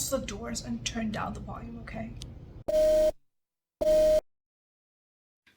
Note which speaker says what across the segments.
Speaker 1: close the doors and turn down the volume, okay?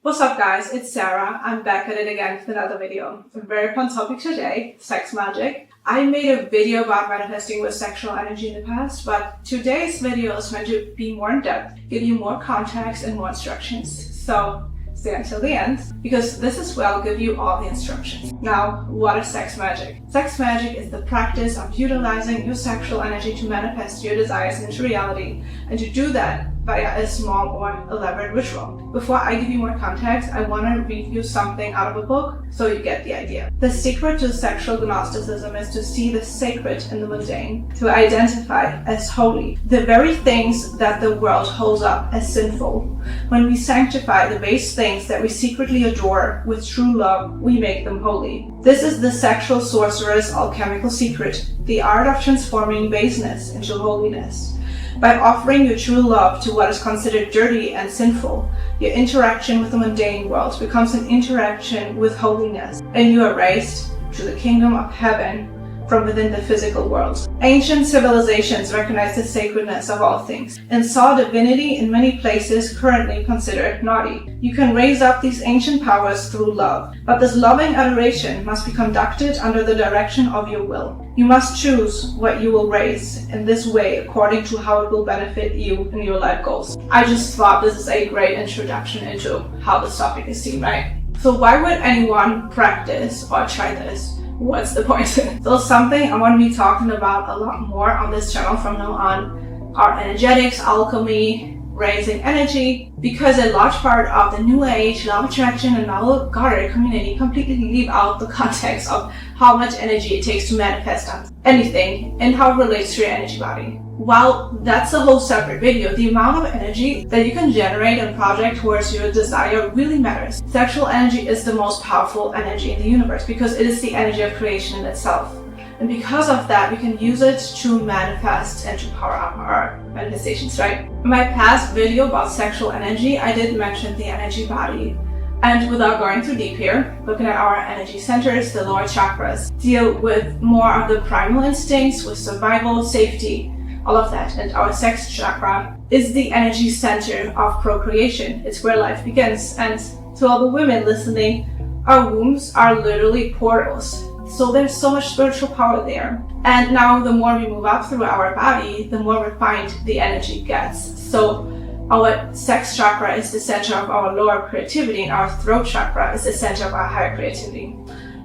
Speaker 1: What's up guys, it's Sarah. I'm back at it again with another video. A very fun topic today, sex magic. I made a video about manifesting with sexual energy in the past, but today's video is meant to be more in depth, give you more context and more instructions. So stay until the end, because this is where I'll give you all the instructions. Now, what is sex magic? Sex magic is the practice of utilizing your sexual energy to manifest your desires into reality, and to do that via a small or elaborate ritual. Before I give you more context, I want to read you something out of a book so you get the idea. The secret to sexual Gnosticism is to see the sacred in the mundane, to identify as holy the very things that the world holds up as sinful. When we sanctify the base things that we secretly adore with true love, we make them holy. This is the sexual sorcerer's alchemical secret, the art of transforming baseness into holiness. By offering your true love to what is considered dirty and sinful, your interaction with the mundane world becomes an interaction with holiness, and you are raised to the kingdom of heaven from within the physical world. Ancient civilizations recognized the sacredness of all things and saw divinity in many places currently considered naughty. You can raise up these ancient powers through love, but this loving adoration must be conducted under the direction of your will. You must choose what you will raise in this way according to how it will benefit you in your life goals. I just thought this is a great introduction into how this topic is seen, right? So why would anyone practice or try this? What's the point? So something I want to be talking about a lot more on this channel from now on are energetics, alchemy, raising energy, because a large part of the New Age, Law of Attraction, and Novel Goddard community completely leave out the context of how much energy it takes to manifest anything and how it relates to your energy body. While that's a whole separate video, the amount of energy that you can generate and project towards your desire really matters. Sexual energy is the most powerful energy in the universe because it is the energy of creation in itself. And because of that, we can use it to manifest and to power up our manifestations, right? In my past video about sexual energy, I did mention the energy body. And without going too deep here, looking at our energy centers, the lower chakras deal with more of the primal instincts, with survival, safety, all of that. And our sex chakra is the energy center of procreation. It's where life begins. And to all the women listening, our wombs are literally portals. So there's so much spiritual power there. And now the more we move up through our body, the more refined the energy gets. So our sex chakra is the center of our lower creativity, and our throat chakra is the center of our higher creativity.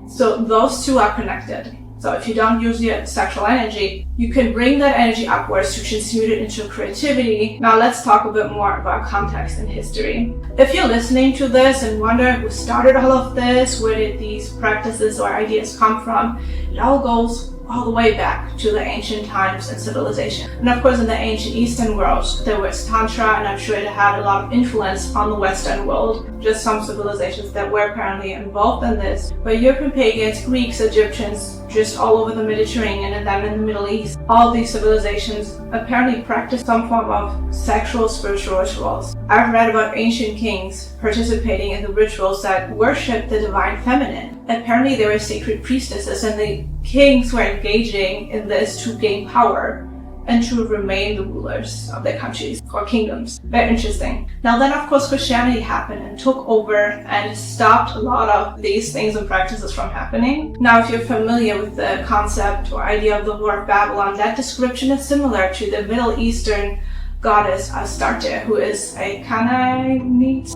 Speaker 1: So those two are connected. So if you don't use your sexual energy, you can bring that energy upwards to transmute it into creativity. Now let's talk a bit more about context and history. If you're listening to this and wonder who started all of this, where did these practices or ideas come from, it all goes all the way back to the ancient times and civilization. And of course in the ancient Eastern world, there was Tantra, and I'm sure it had a lot of influence on the Western world. Just some civilizations that were apparently involved in this. But European pagans, Greeks, Egyptians, just all over the Mediterranean and then in the Middle East, all these civilizations apparently practiced some form of sexual spiritual rituals. I've read about ancient kings participating in the rituals that worship the divine feminine. Apparently they were sacred priestesses, and the kings were engaging in this to gain power and to remain the rulers of their countries or kingdoms. Very interesting. Now then, of course, Christianity happened and took over and stopped a lot of these things and practices from happening. Now, if you're familiar with the concept or idea of the Whore of Babylon, that description is similar to the Middle Eastern goddess Astarte, who is a Canaanite,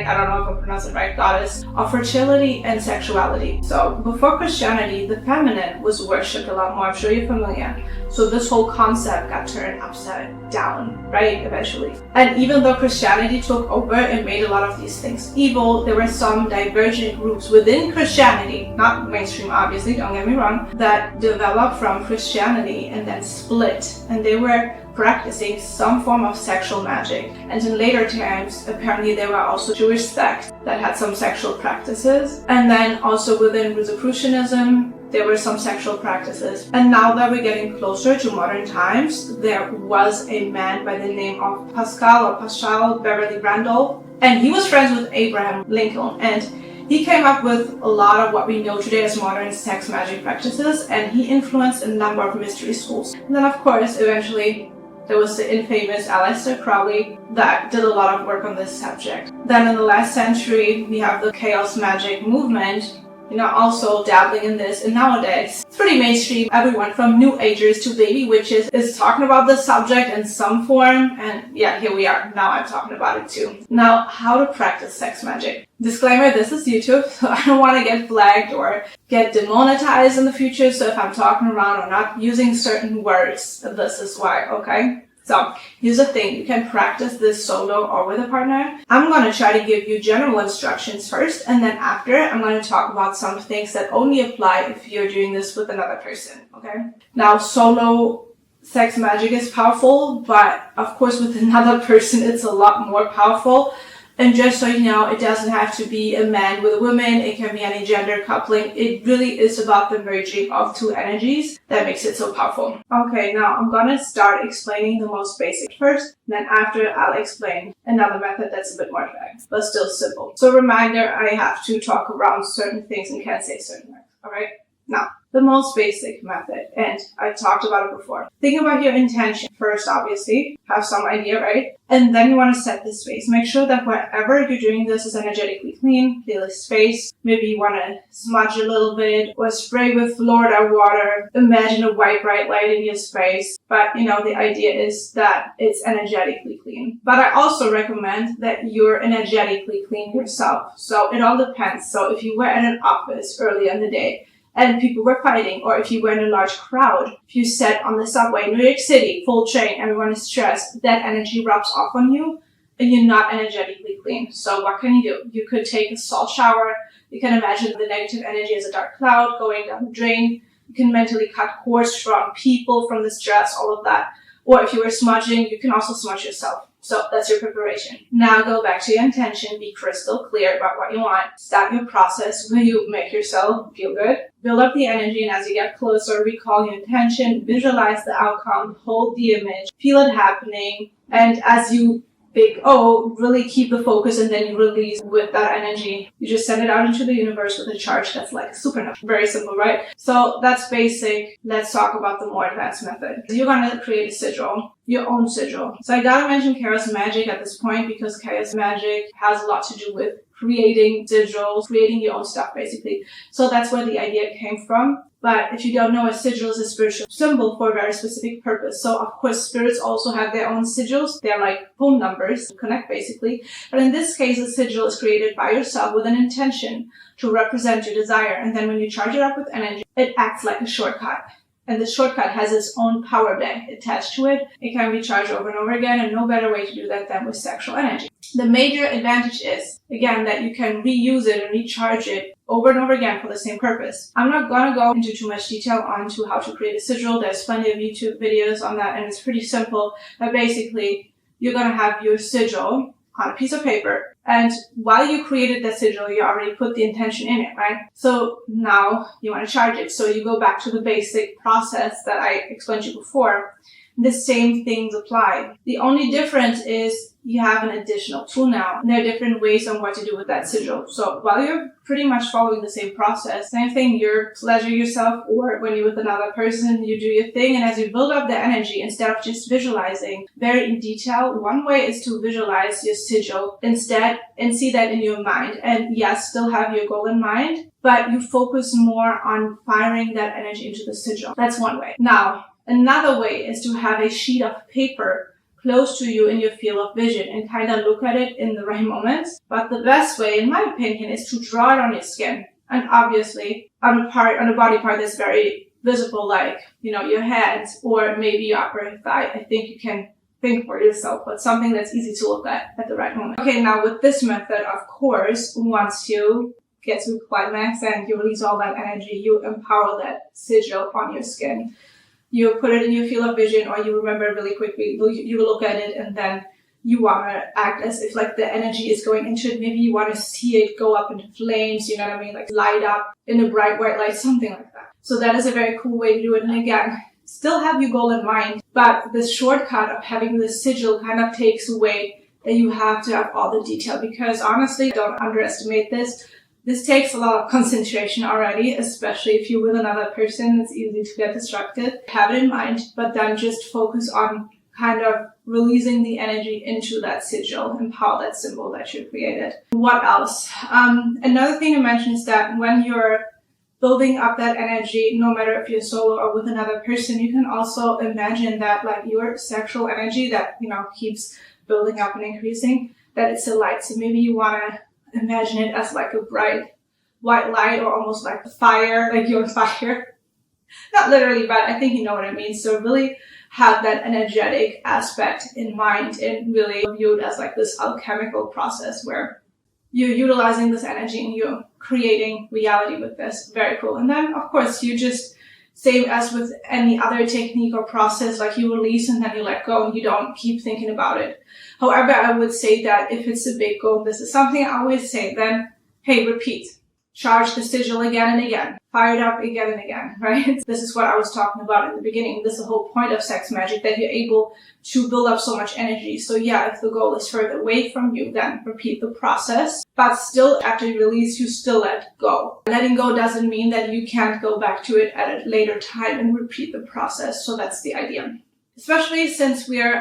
Speaker 1: I don't know if I pronounce it right, goddess of fertility and sexuality. So before Christianity, the feminine was worshipped a lot more. I'm sure you're familiar. So this whole concept got turned upside down, right, eventually. And even though Christianity took over and made a lot of these things evil, there were some divergent groups within Christianity, not mainstream obviously, don't get me wrong, that developed from Christianity and then split. And they were practicing some form of sexual magic. And in later times, apparently there were also Jewish sects that had some sexual practices. And then also within Rosicrucianism, there were some sexual practices. And now that we're getting closer to modern times, there was a man by the name of Paschal Beverly Randolph, and he was friends with Abraham Lincoln. And he came up with a lot of what we know today as modern sex magic practices, and he influenced a number of mystery schools. And then, of course, eventually There was the infamous Aleister Crowley that did a lot of work on this subject. Then in the last century, we have the chaos magic movement, also dabbling in this. And nowadays, it's pretty mainstream. Everyone from New Agers to baby witches is talking about this subject in some form. And yeah, here we are. Now I'm talking about it too. Now, how to practice sex magic. Disclaimer, this is YouTube, so I don't want to get flagged or get demonetized in the future. So if I'm talking around or not using certain words, this is why, okay? So here's the thing, you can practice this solo or with a partner. I'm going to try to give you general instructions first, and then after I'm going to talk about some things that only apply if you're doing this with another person, okay? Now, solo sex magic is powerful, but of course with another person it's a lot more powerful. And just so you know, it doesn't have to be a man with a woman. It can be any gender coupling. It really is about the merging of two energies that makes it so powerful. Okay, now I'm gonna start explaining the most basic first. Then after, I'll explain another method that's a bit more advanced, but still simple. So reminder, I have to talk around certain things and can't say certain words. All right? Now, the most basic method, and I talked about it before. Think about your intention first, obviously. Have some idea, right? And then you want to set the space. Make sure that wherever you're doing this is energetically clean, clear the space. Maybe you want to smudge a little bit or spray with Florida water. Imagine a white bright light in your space. But, the idea is that it's energetically clean. But I also recommend that you're energetically clean yourself. So it all depends. So if you were at an office early in the day, and people were fighting, or if you were in a large crowd, if you sat on the subway in New York City, full train, everyone is stressed, that energy rubs off on you, and you're not energetically clean. So what can you do? You could take a salt shower. You can imagine the negative energy as a dark cloud going down the drain. You can mentally cut cords from people, from the stress, all of that. Or if you were smudging, you can also smudge yourself. So that's your preparation. Now go back to your intention. Be crystal clear about what you want. Start your process where you make yourself feel good. Build up the energy, and as you get closer, recall your intention. Visualize the outcome. Hold the image. Feel it happening. And as you big O, really keep the focus, and then you release with that energy. You just send it out into the universe with a charge that's like a supernova. Very simple, right? So that's basic. Let's talk about the more advanced method. You're going to create a sigil, your own sigil. So I gotta mention chaos magic at this point because chaos magic has a lot to do with creating sigils, creating your own stuff basically. So that's where the idea came from. But if you don't know, a sigil is a spiritual symbol for a very specific purpose. So of course, spirits also have their own sigils. They're like phone numbers to connect basically. But in this case, a sigil is created by yourself with an intention to represent your desire. And then when you charge it up with energy, it acts like a shortcut. And the shortcut has its own power bank attached to it. It can be charged over and over again, and no better way to do that than with sexual energy. The major advantage is, again, that you can reuse it and recharge it over and over again for the same purpose. I'm not going to go into too much detail onto how to create a sigil. There's plenty of YouTube videos on that, and it's pretty simple. But basically, you're going to have your sigil on a piece of paper, and while you created that sigil, you already put the intention in it, right? So now you want to charge it. So you go back to the basic process that I explained to you before. The same things apply. The only difference is you have an additional tool now. And there are different ways on what to do with that sigil. So while you're pretty much following the same process, same thing, you pleasure yourself, or when you're with another person, you do your thing. And as you build up the energy, instead of just visualizing very in detail, one way is to visualize your sigil instead and see that in your mind. And yes, still have your goal in mind, but you focus more on firing that energy into the sigil. That's one way. Now, another way is to have a sheet of paper close to you in your field of vision and kind of look at it in the right moments. But the best way, in my opinion, is to draw it on your skin. And obviously, on a body part that's very visible, like, your hands or maybe your upper thigh. I think you can think for yourself, but something that's easy to look at the right moment. Okay, now with this method, of course, once you get to climax and you release all that energy, you empower that sigil on your skin. You put it in your field of vision, or you remember it really quickly. You look at it, and then you want to act as if like the energy is going into it. Maybe you want to see it go up into flames, you know what I mean? Like light up in a bright white light, something like that. So that is a very cool way to do it. And again, still have your goal in mind, but the shortcut of having the sigil kind of takes away that you have to have all the detail, because honestly, don't underestimate this. This takes a lot of concentration already, especially if you're with another person. It's easy to get distracted. Have it in mind, but then just focus on kind of releasing the energy into that sigil, empower that symbol that you created. What else? Another thing to mention is that when you're building up that energy, no matter if you're solo or with another person, you can also imagine that like your sexual energy that, keeps building up and increasing, that it's a light. So maybe you want to imagine it as like a bright white light, or almost like fire, like you're on fire. Not literally, but I think you know what I mean. So really have that energetic aspect in mind and really view it as like this alchemical process where you're utilizing this energy and you're creating reality with this. Very cool. And then, of course, you just, same as with any other technique or process, like you release and then you let go and you don't keep thinking about it. However, I would say that if it's a big goal, this is something I always say, then, hey, repeat. Charge the sigil again and again. Fire it up again and again, right? This is what I was talking about in the beginning. This is the whole point of sex magic, that you're able to build up so much energy. So yeah, if the goal is further away from you, then repeat the process. But still, after you release, you still let go. Letting go doesn't mean that you can't go back to it at a later time and repeat the process. So that's the idea. Especially since we're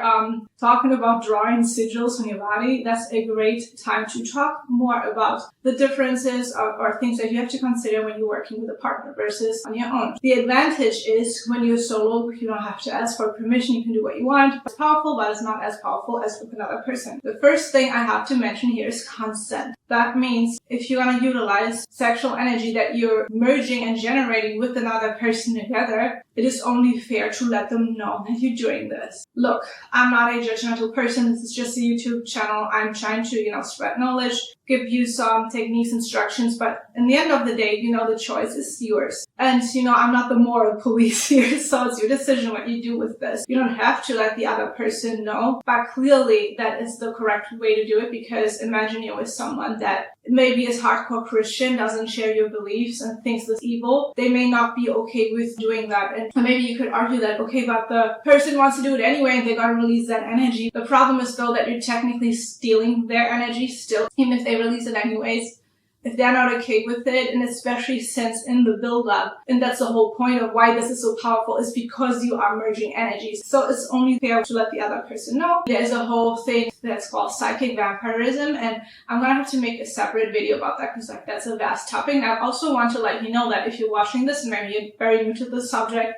Speaker 1: talking about drawing sigils on your body, that's a great time to talk more about the differences or things that you have to consider when you're working with a partner versus on your own. The advantage is when you're solo, you don't have to ask for permission. You can do what you want. It's powerful, but it's not as powerful as with another person. The first thing I have to mention here is consent. That means if you're going to utilize sexual energy that you're merging and generating with another person together, it is only fair to let them know that you're doing this. Look, I'm not a judgmental person. This is just a YouTube channel. I'm trying to, spread knowledge, give you some techniques, instructions, but in the end of the day, the choice is yours. And, I'm not the moral police here, so it's your decision what you do with this. You don't have to let the other person know, but clearly that is the correct way to do it, because imagine you're with someone that maybe is hardcore Christian, doesn't share your beliefs and thinks this evil. They may not be okay with doing that. And maybe you could argue that, okay, but the person wants to do it anyway and they're going to release that energy. The problem is though that you're technically stealing their energy still, even if they release it anyways. If they're not okay with it, and especially since in the build-up, and that's the whole point of why this is so powerful, is because you are merging energies. So it's only fair to let the other person know. There's a whole thing that's called psychic vampirism, and I'm gonna have to make a separate video about that because that's a vast topic. And I also want to let you know that if you're watching this, maybe you're very new to this subject,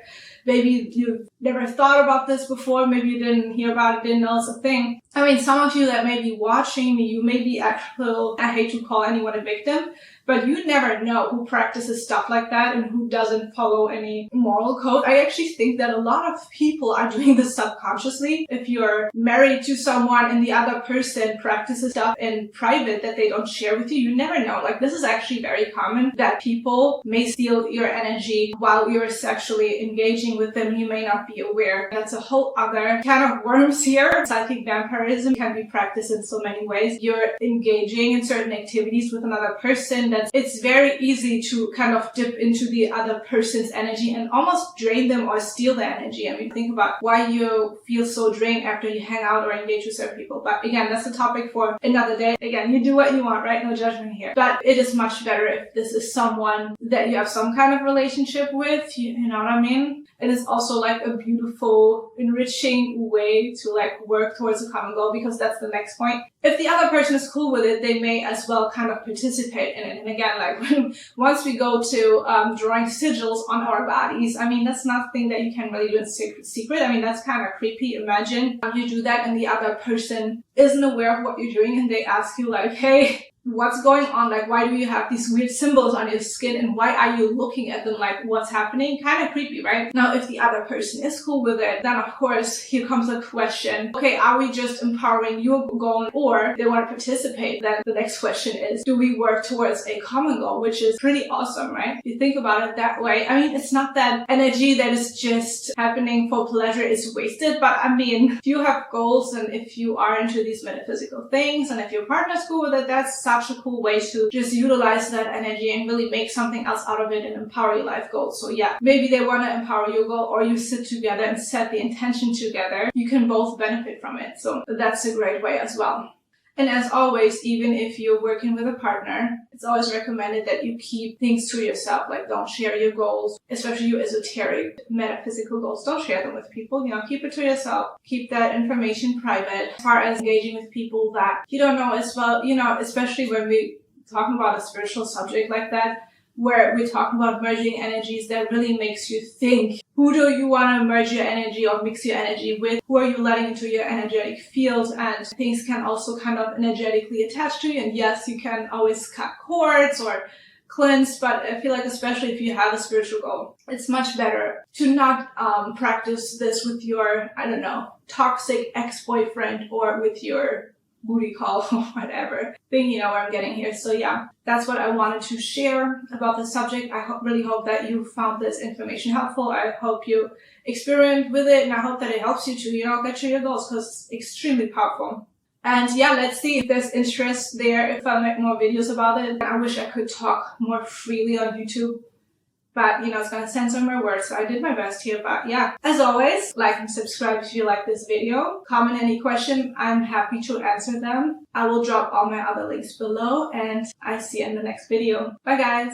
Speaker 1: maybe you've never thought about this before, maybe you didn't hear about it, didn't know it's a thing. I mean, some of you that may be watching me, you may be actually, I hate to call anyone a victim, but you never know who practices stuff like that and who doesn't follow any moral code. I actually think that a lot of people are doing this subconsciously. If you're married to someone and the other person practices stuff in private that they don't share with you, you never know. Like, this is actually very common that people may steal your energy while you're sexually engaging with them. You may not be aware. That's a whole other kind of worms here. Psychic vampirism can be practiced in so many ways. You're engaging in certain activities with another person. It's very easy to kind of dip into the other person's energy and almost drain them or steal their energy. I mean, think about why you feel so drained after you hang out or engage with certain people. But again, that's a topic for another day. Again, you do what you want, right? No judgment here. But it is much better if this is someone that you have some kind of relationship with, you know what I mean? It is also like a beautiful, enriching way to like work towards a common goal, because that's the next point. If the other person is cool with it, they may as well kind of participate in it. And again, like once we go to drawing sigils on our bodies, I mean, that's nothing that you can really do in secret. I mean, that's kind of creepy. Imagine you do that and the other person isn't aware of what you're doing and they ask you like, hey, what's going on? Like, why do you have these weird symbols on your skin and why are you looking at them? Like, what's happening? Kind of creepy, right? Now, if the other person is cool with it, then of course, here comes a question. Okay, are we just empowering your goal or they want to participate? Then the next question is, do we work towards a common goal? Which is pretty awesome, right? If you think about it that way, I mean, it's not that energy that is just happening for pleasure is wasted, but I mean, if you have goals and if you are into these metaphysical things and if your partner's cool with it, that's such a cool way to just utilize that energy and really make something else out of it and empower your life goals. So yeah, maybe they want to empower your goal or you sit together and set the intention together. You can both benefit from it. So that's a great way as well. And as always, even if you're working with a partner, it's always recommended that you keep things to yourself. Like, don't share your goals, especially your esoteric, metaphysical goals. Don't share them with people. Keep it to yourself. Keep that information private. As far as engaging with people that you don't know as well, especially when we talking about a spiritual subject like that, where we're talking about merging energies, that really makes you think, who do you want to merge your energy or mix your energy with? Who are you letting into your energetic field? And things can also kind of energetically attach to you. And yes, you can always cut cords or cleanse, but I feel like especially if you have a spiritual goal, it's much better to not practice this with your, toxic ex-boyfriend or with your booty call or whatever thing, where I'm getting here. So yeah, that's what I wanted to share about the subject. I really hope that you found this information helpful. I hope you experiment with it, and I hope that it helps you to, get to your goals, because it's extremely powerful. And yeah, let's see if there's interest there, if I make more videos about it. I wish I could talk more freely on YouTube, but it's gonna censor my words, so I did my best here. But yeah, as always, like and subscribe if you like this video. Comment any question, I'm happy to answer them. I will drop all my other links below, and I see you in the next video. Bye guys!